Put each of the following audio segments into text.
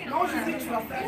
Non, je dis que tu vas faire.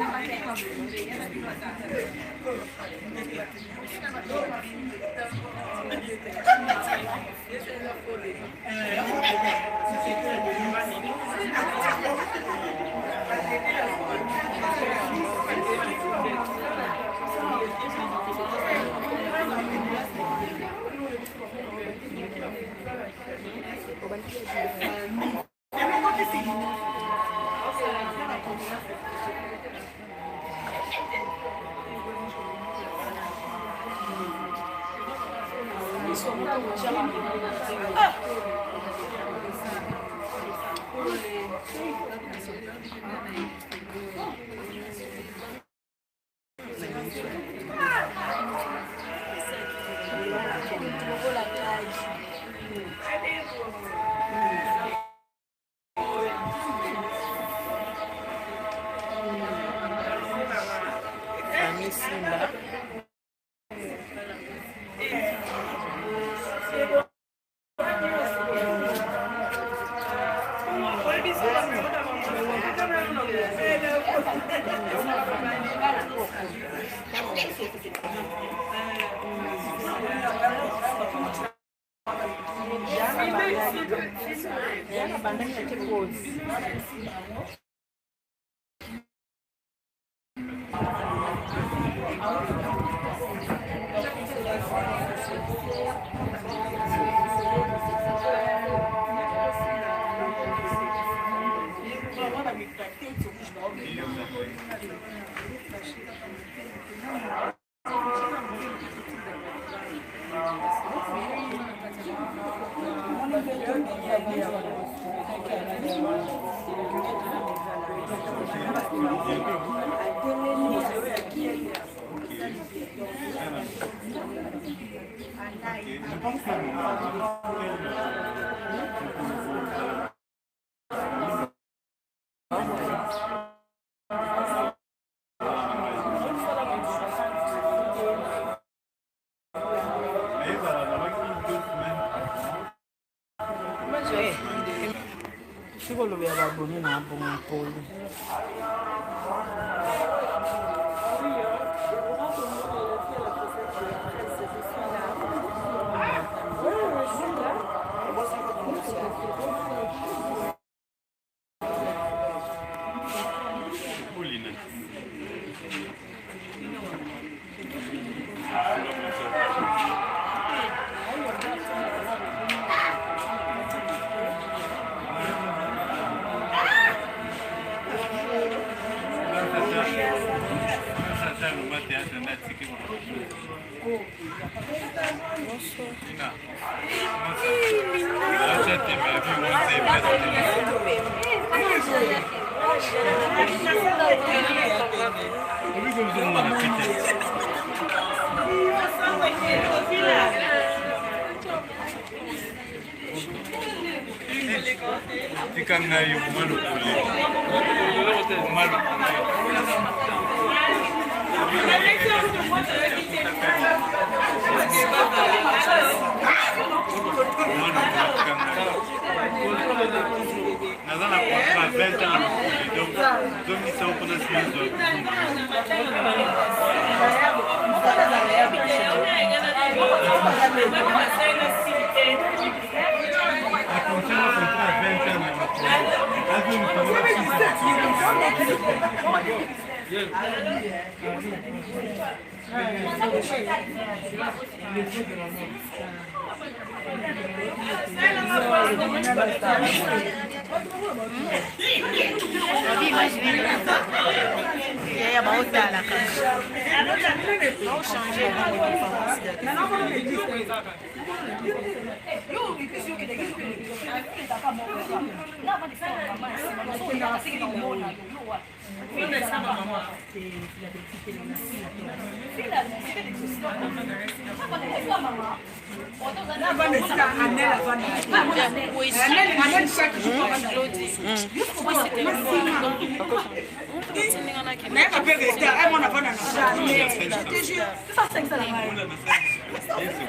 Siko lo vya baboni na bonga polo.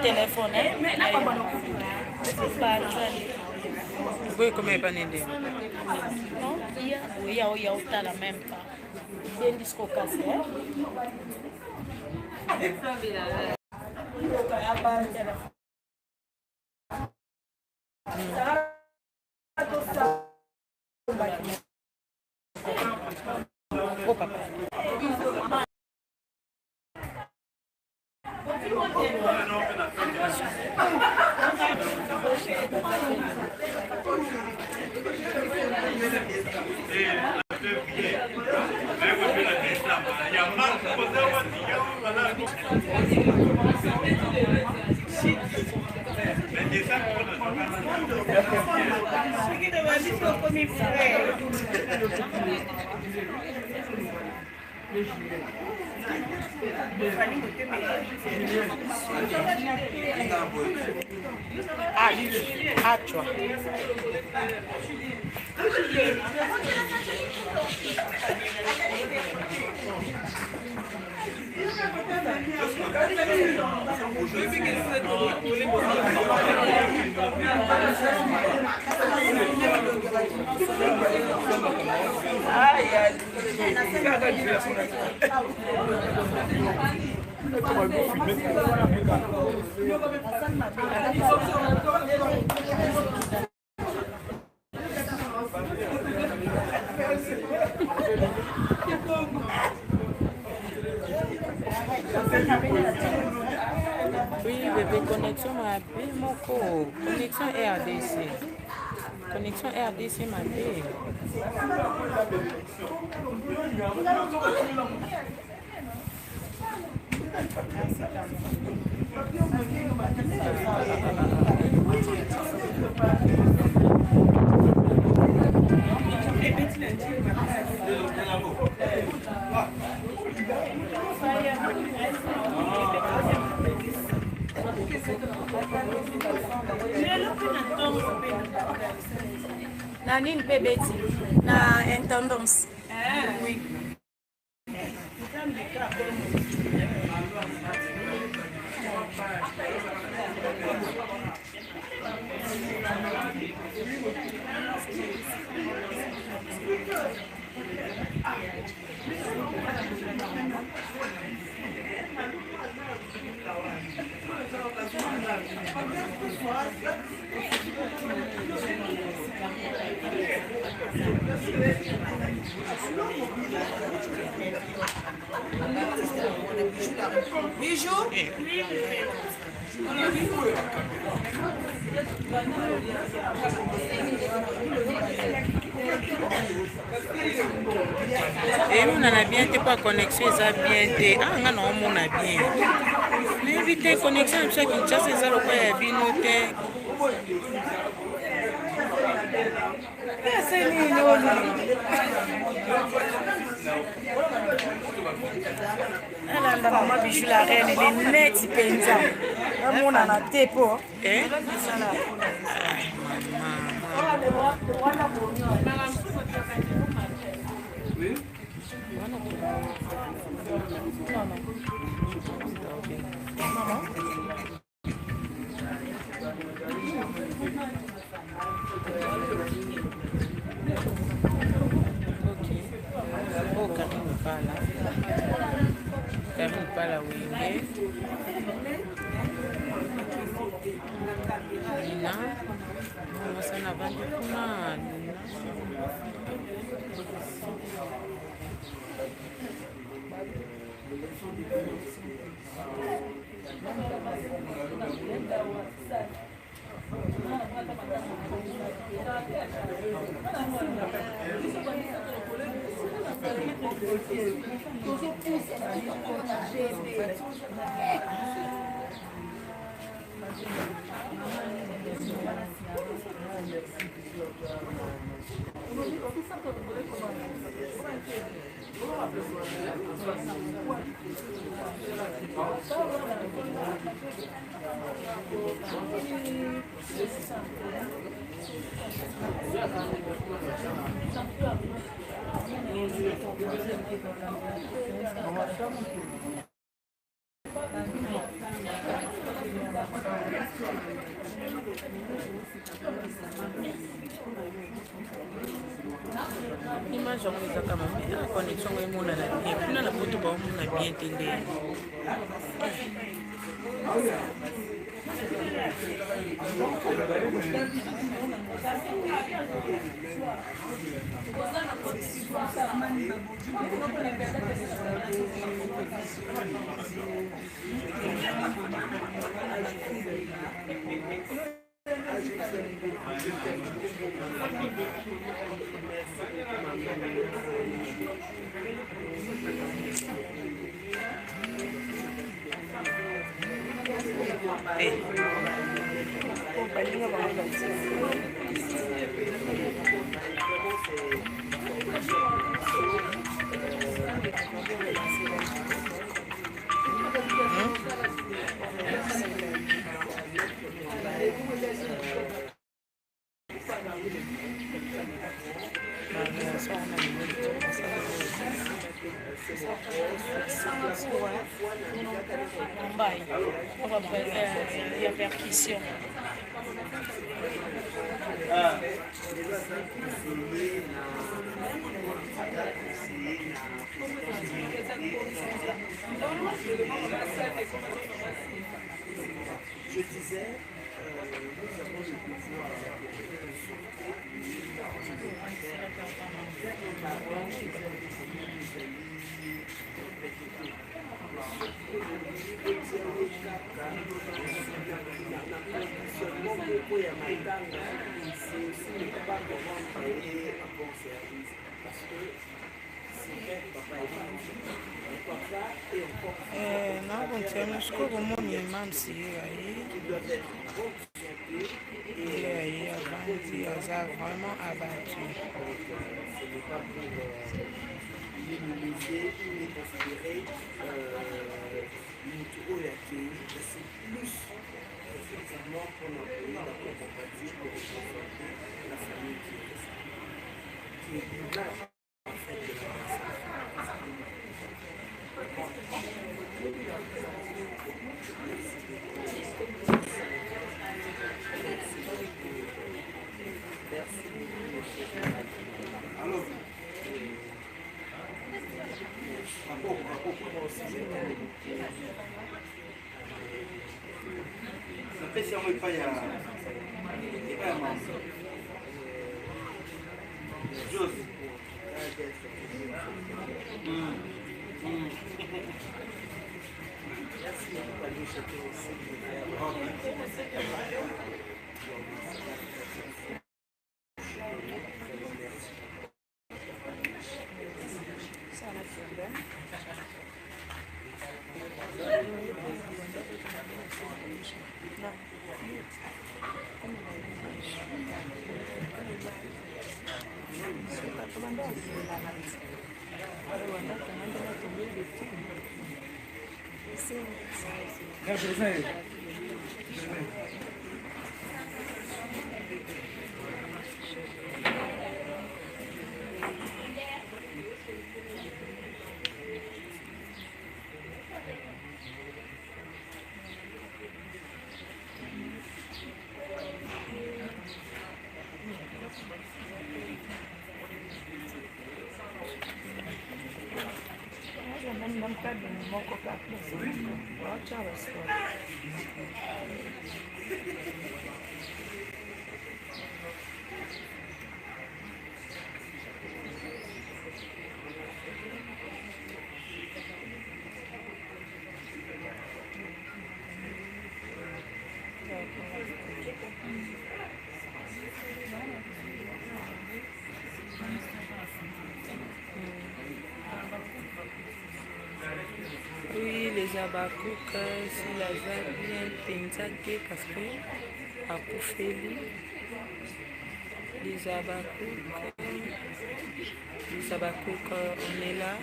Téléphone, hein? Oui, comment est pas né? Non, il y a la même pas. Il y a un disco cassé. Oh, papa. Achua. Oui, bébé, connexion m'a appelé mon corps. Connexion RDC. Connexion RDC m'a appelé. Na nini pe Betty? Na intendance. Oui. Bijou? Et on a bien été pas connexion, ça bien été. Ah, on a bien. Mais vite connexion, ça qui chasse ça le quoi est bien noté. C'est mignon. Elle a maman Bijou la reine, elle est nette, penza. On a la tête pour. Eh? Karine Pala Wenge Nina Masana Bandi Kuna Image yango ezaka mame connexion ngo emonana bien kuna na poto baomona bien te nde Il y a percussion. Je disais, nous avons le pouvoir seulement beaucoup ya matanga, c'est aussi ne pas comment travailler un bon service parce que c'est vrai papa est papa et encore na bontiano siko bomoni emamsi ye aye avandi aza vraiment abattu ce n'est pas pour minimiser ou les considérer oyo accueilli c'est plus effectivement pour l'employé d'avoir compatible pour représenter la famille qui est l'image en fait de la alors napesi yango epai ya mama Jose Oui, les abakouk, si la bien pensé parce que à Koufeli, les abakouk, on est là,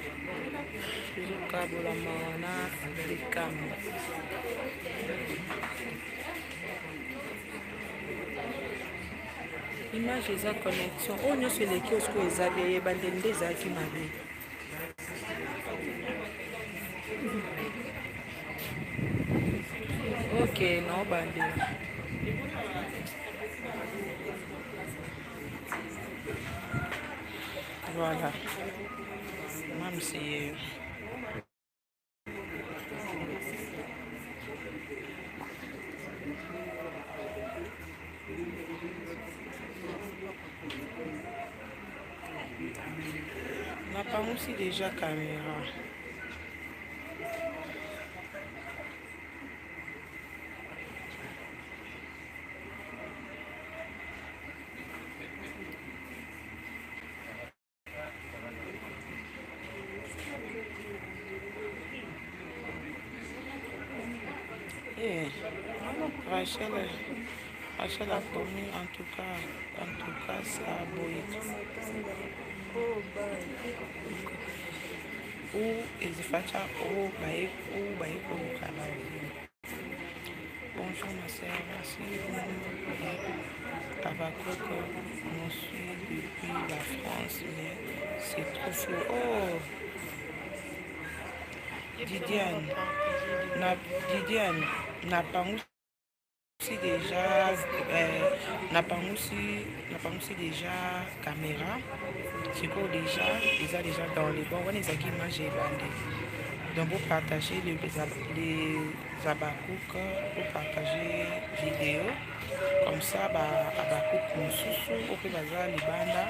toujours Kabola Mana, les cam. Image eza connexion, on nyonso eleki osiko ezali eyebande nde ezalaki mabe. Ok, que non bandé. Voilà. Même si n'a pas aussi déjà caméra. Rachel a commis en tout cas ça a beau. Ou ezifacha ou bae au travail. Bonjour ma sœur, merci Tabakoko, on suit depuis la France, mais c'est trop flou. Oh Didiane n'a pas aussi déjà n'a pas aussi déjà caméra. C'est quoi déjà ils ont déjà dans les bons on les a qui mangent bandé. Donc vous partagez les abakouk pour partager vidéo comme ça bah abakouk mususu au peut baza libanda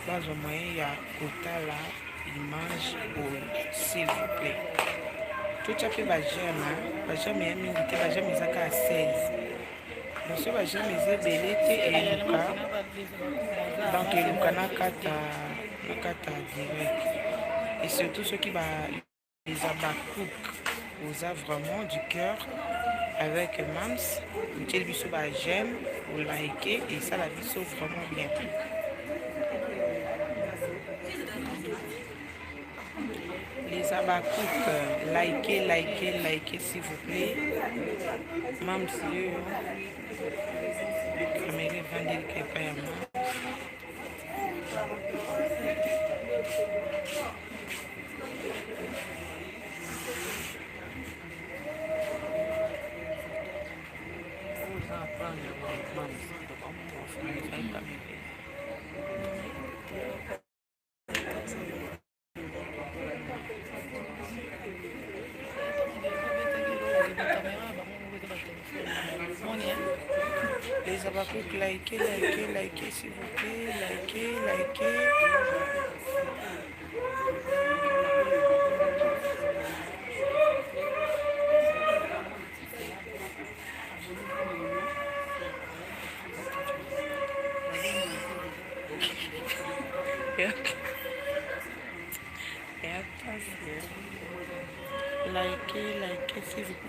bas au moyen ya kota la image s'il vous plaît. Tout à fait j'aime invité j'aime izaka à 16. Monsieur j'aime les belete et luka donc luka na kata direct et surtout ceux qui va les abakouk osa vraiment du cœur avec Mams mutuel biso ba j'aime ou liker et ça la biso vraiment bien. Les abakouk, likez s'il vous plaît. Même si caméra vendre quelqu'un à moi. Les abakouk, likez s'il vous plaît, likez. Likez s'il vous plaît.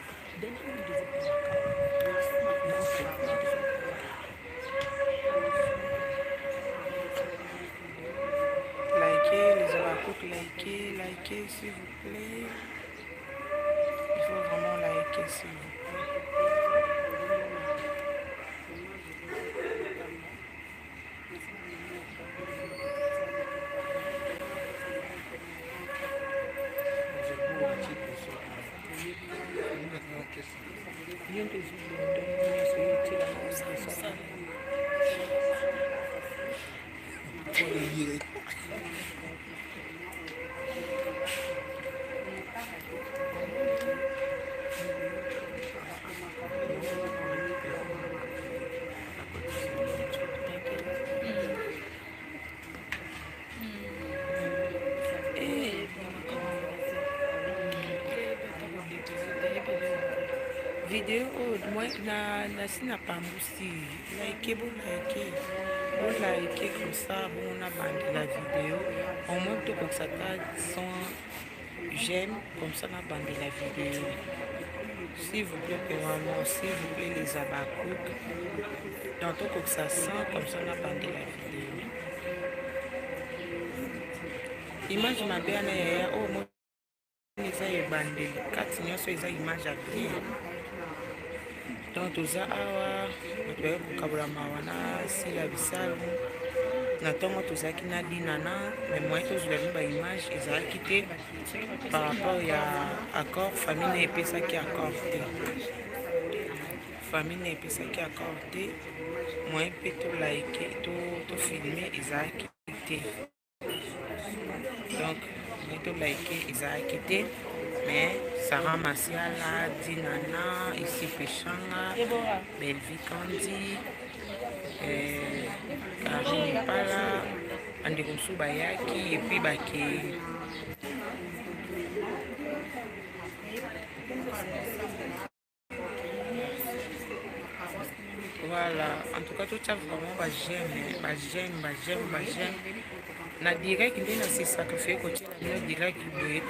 Likez s'il vous plaît. Il faut vraiment liker s'il vous plaît. Vidéo moi na sina pambusi likez comme ça bon on a bandé la vidéo au moins tout comme ça sans j'aime comme ça on a bandé la vidéo s'il vous plaît vraiment s'il vous plaît les abakouk dans tout comme ça sans comme ça on a bandé la vidéo image ma bien oh moi les a bandé quatre nyonso les image à bien. Donc toza awa toye kokabula mawa na sila bisalo na ntongo tozalaki na dinana mais moyen tozwela ba image ezalaki te par rapport ya accord famille na epesaki accord te famille epesaki accord te moyen mpe tolike tofilme ezalaki te donc moyen tolike ezalaki te mais Sarah Masiala, Dinana, Ici Pechanga, Belvi Kandi, Karim Pala, Andekoussou Bayaki, et puis Baki. Voilà, en tout cas, tout ça vraiment, j'aime. Na direct, il a sacrifié côté la direct,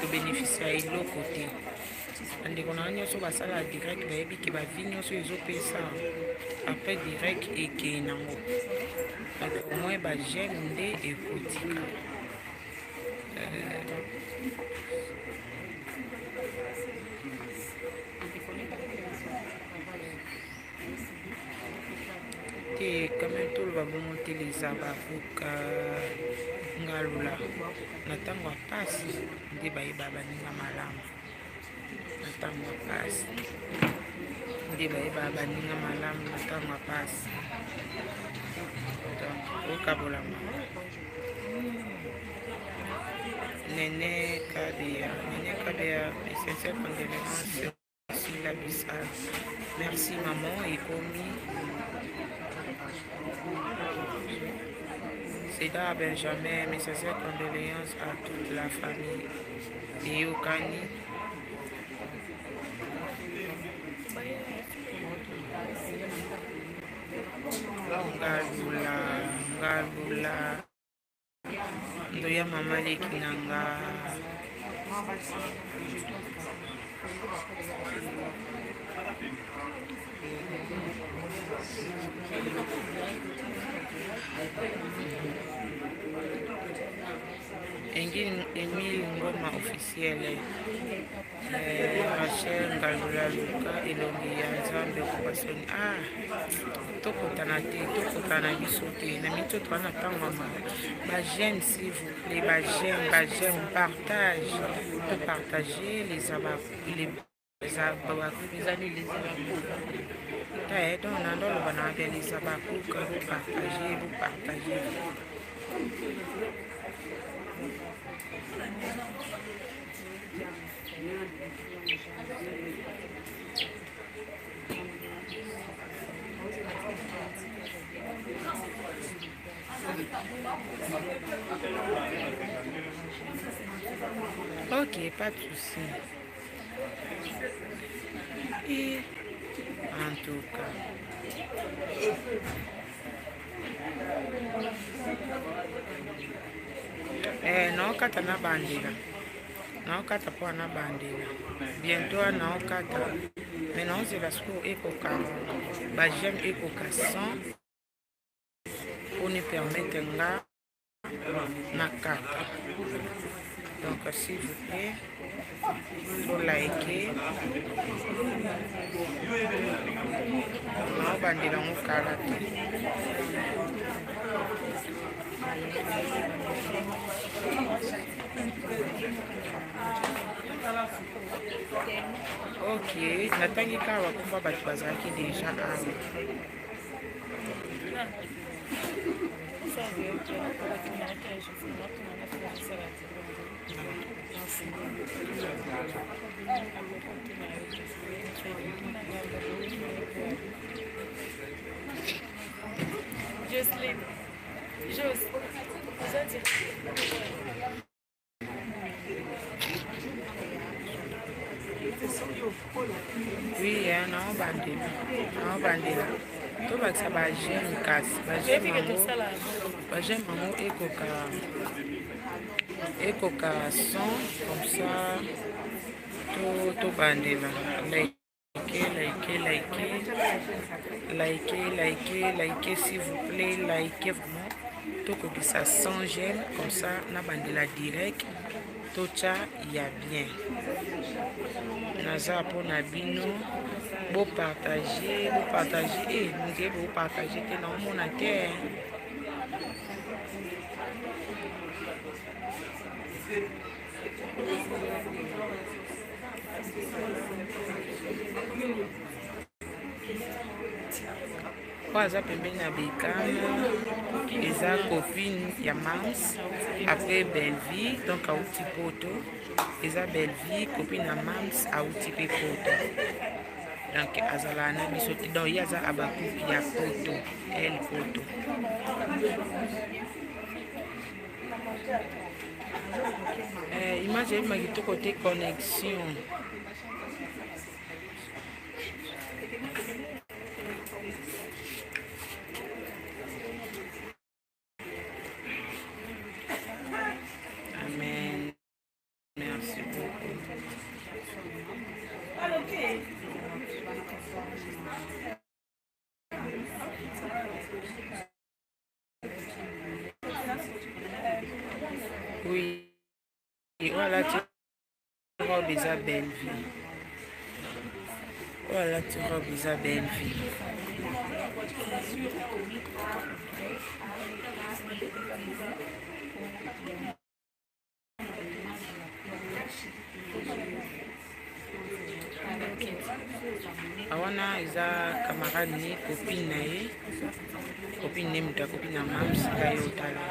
il bénéficier à l'autre côté. Andeko na nyonso basala direct bayebi ke bavi nyonso ezopesa après direct ekei nango au moins bagene nde ekotika te kame toloba bongo teleza bavoka ngalula na ntango ya mpasi nde bayeba baninga malamu na ntango ya mpasi nde bayeba baninga malamu na ntango ya mpasi donc okabolama Nene Kabea, mes sincères condoléances sur la Bissau. Merci maman et commis. Seda Benjamin, mes sincères condoléances à toute la famille. Et Okani. Ngalula. Ndoya mama leki nanga. Emile Ngoma officielle Rachel Ngalula Luka elongi ya Nzambe okupasoni tokotana te tokotana biso te na mito twana ntangama bagene s'il vous plaît bagene partage to partager les abaku donc nandoloba na bien les abaku que vous partagez Ok, pas de souci. Et en tout cas, naokata na bandela naokata mpo na bandela bientôt naokata me naozela sikoyo ekoka bageme ekoka 100 pour nous permettre nga nakata donc s'il vous plaît faut liker naobandela ngo kala te ok natangi kaka bakumba bato bazalaki deja awa Jocelyne, oui, naobandela tobakisa bageme kasi bageme yango ekoka 100 comme ça tobandela likez s'il vous plaît, likez vraiment tokokisa 100 j'aime comme ça nabandela direct tocha ya bien naza mpona bino bopartage nge bopartage te naomona te oyo aza pembeni na Bekama eza copine ya Mams après Belleville donc auti poto eza Belleville copine ya Mams auti pe poto donc azala na biso te donc ye aza abakupi ya poto elle poto image eyebima kitoko te connexion amen merci beaucoup oui voilà tu robe eza Belleville voilà tu robe eza Belleville awana eza camarade ne copine na ye copine ne mutu ya copine na Mams kaye otala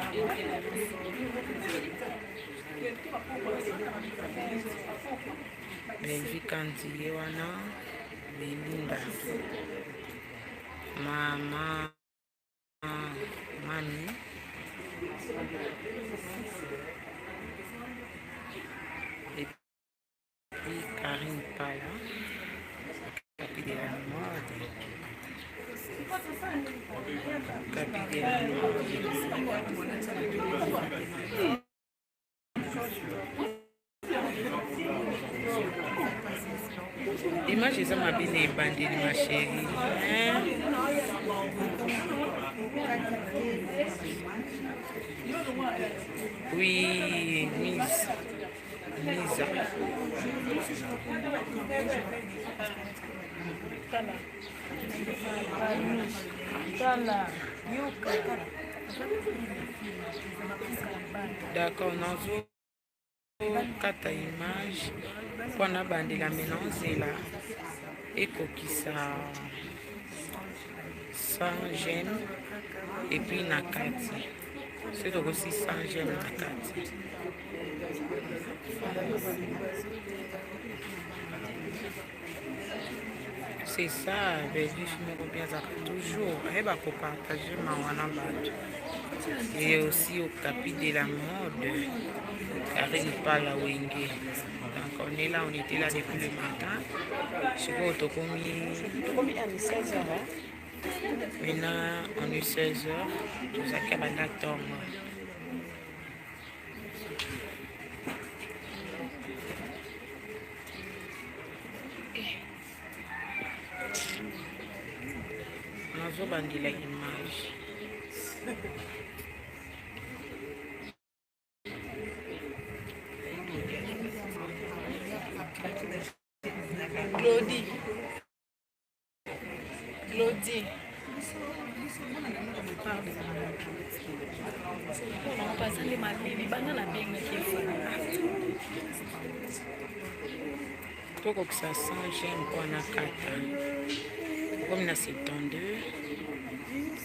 Belleville kandi ye wana Belinda mama mami et puis Karine Pala Capi de la mode Capi de la mode image eza mabe na ebandeli ma chéri oui Misa d'accord nazo kata image mpona bandela menonzela ekokisa 100 gem epuis na kati soki tokosi 100 gem na kati c'est ça Belleville moko mpe azaka toujours ayeba kopartage mawa na bato et aussi au Capi de la mode Karine Pala Wenge donc on est là on était là depuis le matin sikoyo tokomi à 16h maintenant on est 16h tozalaki abanda ntongo nazobandela image Claudie bazali mabebi bana nabengaki tokokisa 100 gem mpona kata komi na 72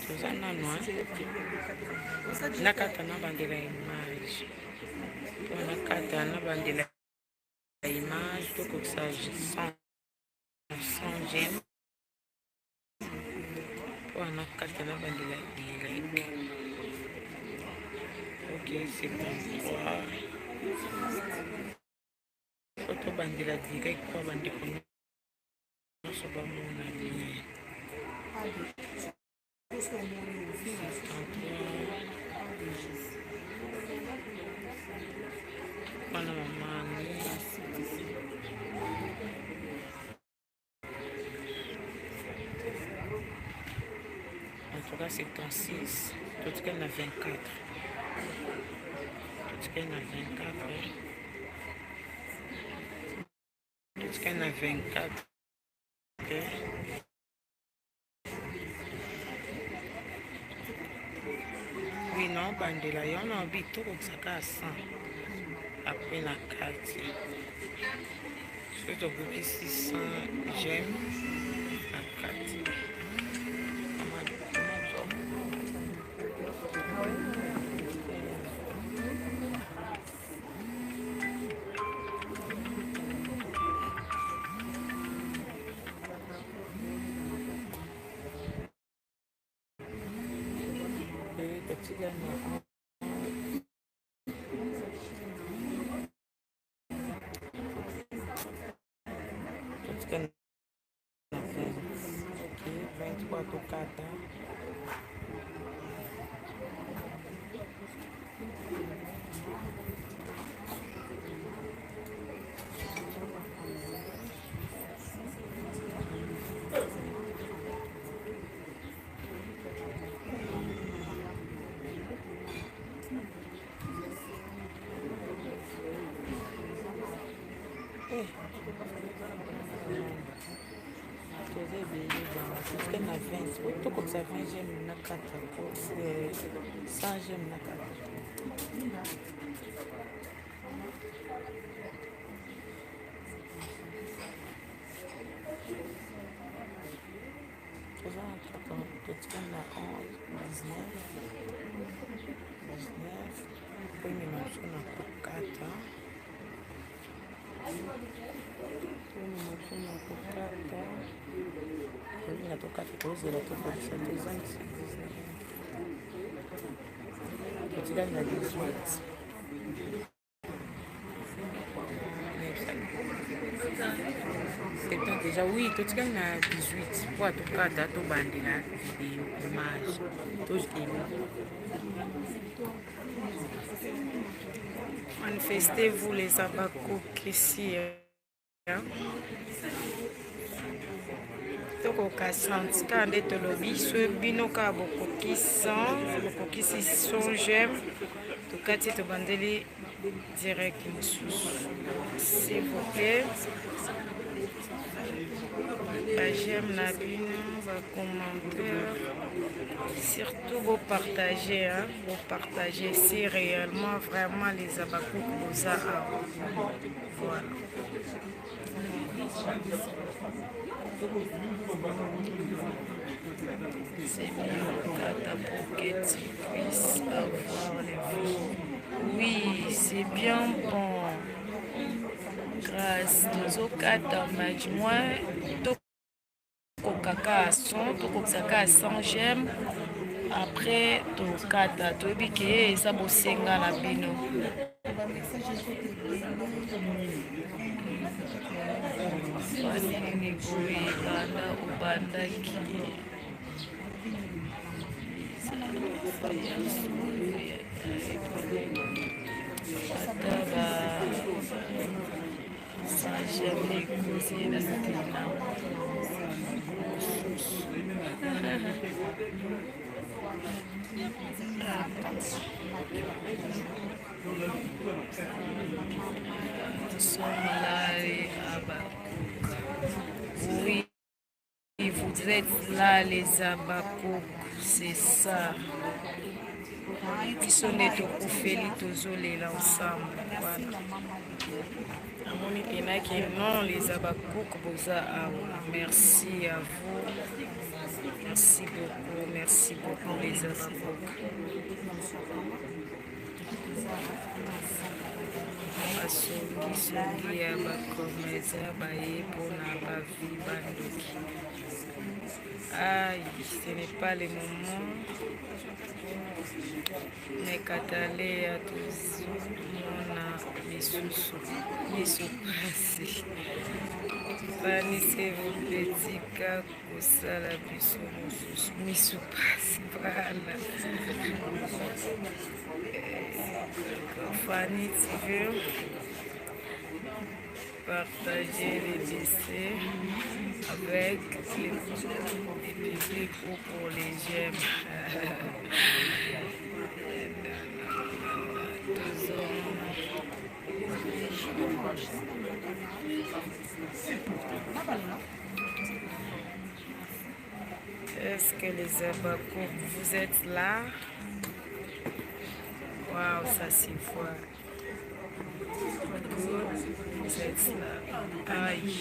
toza nano nakata na bandela image mpona kata na bandela image tokokisa 100 gem mpona kata na bandela direct ok c'est bon foto bandela direct mpo bandeko nyonso bamona bien wana mamani en tout cas c'est en 6 tout cas na 24 tout cas na 24 tout cas na 24 oui non bandela yo na obi tokokisaka 100 après na kati soki tokokisi 100 gem Tocada. Na 20, tô com essa 20 gêmeos na carta, 100 gêmeos na carta. Tô tirando na 11, 19, depois me lançou na cocata. La tocata così, la tocata 7 anni, che ti danno la 18. Então, déjà, oui, tu te gagnes à 18. Pour tocar, tu as tout bandé la vidéo, image, tout ce qui est. Manifestez-vous les abakouk ici. tokokasanti kaka nde tolobi so bino kaka bokokisi son gemme tokati tobandeli direct mosusu s'il vous plaît bagemme na bino bacommentaire surtout bopartager bopartager si réellement vraiment les abakouk boza awa voilà. C'est bien Kata pour que tu puisses avoir les vues. Oui, c'est bien bon. Grâce aux Kata Majmoua, Tokaka à 100, Tokaka à 100 j'aime. Après, Tokata, Tobike, ça bosenga la bino. Banini boy banda ubandaki ataba sans jamais causer la oui, vous êtes là les abakouk, c'est ça. Ils sont des tokufeli tozolela ensemble. Voilà. Amoni penaki non les abakouk boza awa. Merci à vous. Merci beaucoup les abakouk. Basongi ya bakomeza baye mpona bavi bandoki. Aïe, ce n'est pas le moment. Mais Katale a toujours mona misusu misupasi. Vanise vous petit kosala biso mosusu misupasi voilà. Fanny, tu veux partager les décès avec les publics ou pour les gemmes. Est-ce que les abakouk, vous êtes là? Waouh, ça s'y voit. Good. Vous êtes là. Aïe.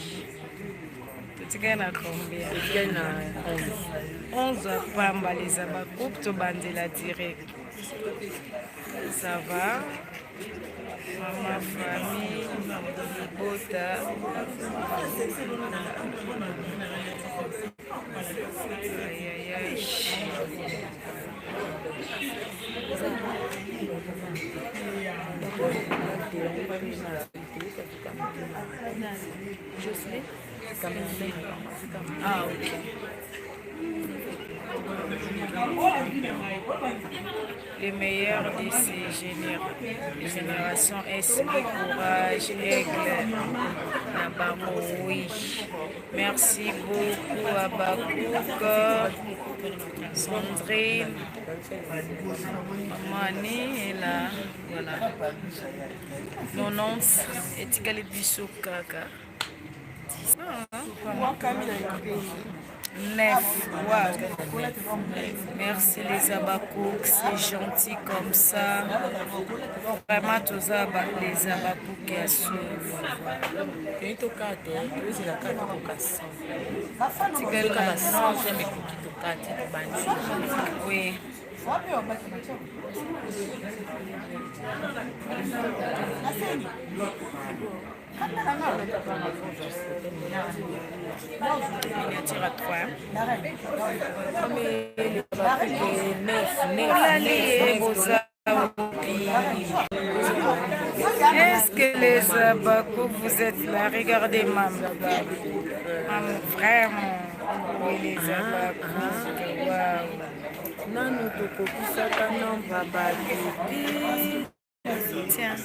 Tout tika na combien? etikali na 11. 11 à pamba les abakoupe tobandela direct. Ça va? Mama famille libota aïe aïe aïe. Ah ok. Les meilleurs de ces générations, esprit, courage, aigle, Nabamo, oui. Merci beaucoup à Bakouk, Sandrine, Mani et là, voilà. 90, etikali biso kaka. 9, wow. Merci les abakouks, c'est gentil comme ça. Vraiment tous les abakouks qui assurent. Oui. Miniature à 3. Est-ce que les abakouks, vous êtes là? Regardez, maman. Vraiment. Oui, les abakouks. Waouh. Nanu tokokisaka namba babibi. Tiens.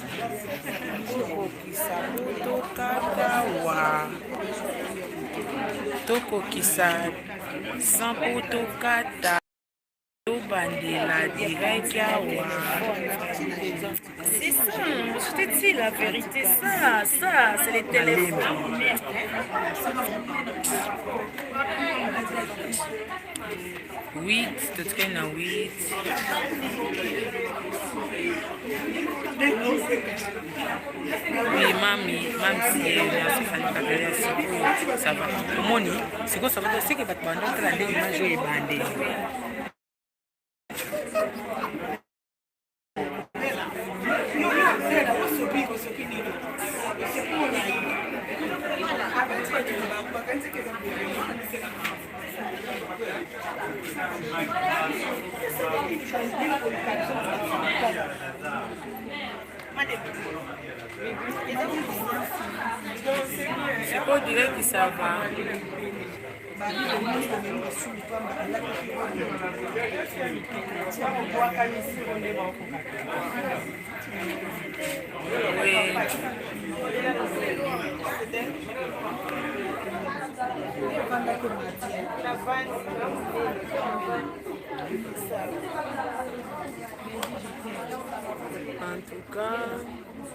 Tokokisa tokaka wa. Tokokisa sampo tokata. Tobandela direct ya wa. C'est ça, je te dis la vérité, ça, c'est les téléphones. Huit, total na 8. Oui, mami, si merci Fanny ça va. Moni, c'est quoi ça va? C'est que votre bande entre la image et bandé. C'est pas direct que ça va. En tout cas,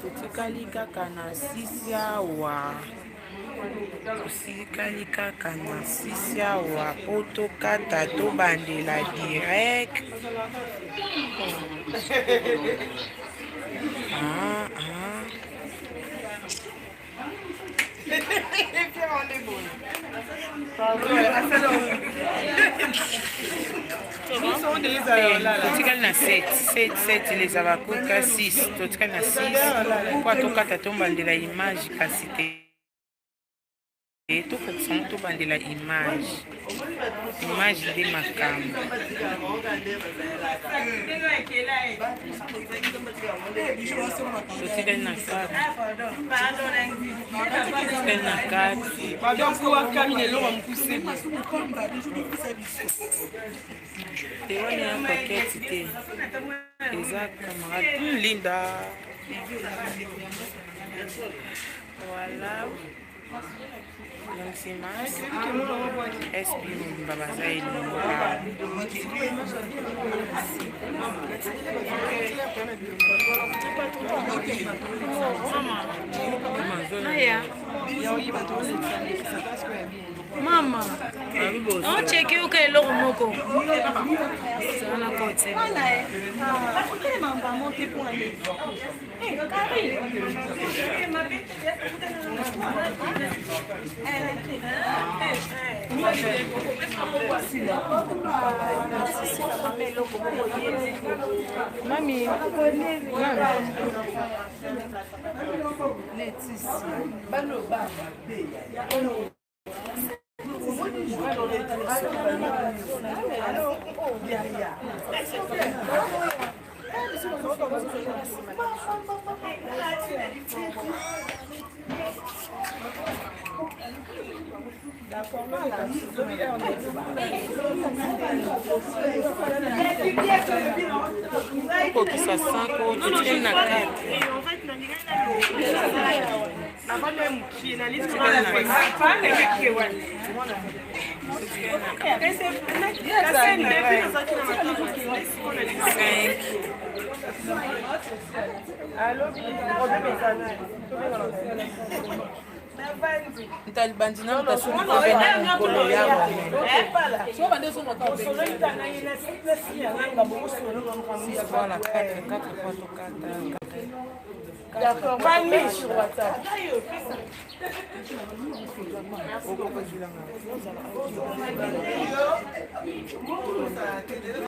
totikali kaka na 6 awa. Totikali kaka na 6 awa po tokata tobandela direct. Totikali na 7 les abakuka 6 totikali na 6 po tokata tombandela image kasi te tokokisa tobandela image nde makambo. Totikali na 4 tewani ya koketi te eza camarade Linda. Voilà. Donc c'est Mas SB Babaza et Mama. ocheki oka eloko moko zala na kote mami okokisa 5 tutike na 4 ntalibandi na mutasuki kopena mokolo yabo voilà 4 fois to 4 D'accord, Mani sur WhatsApp.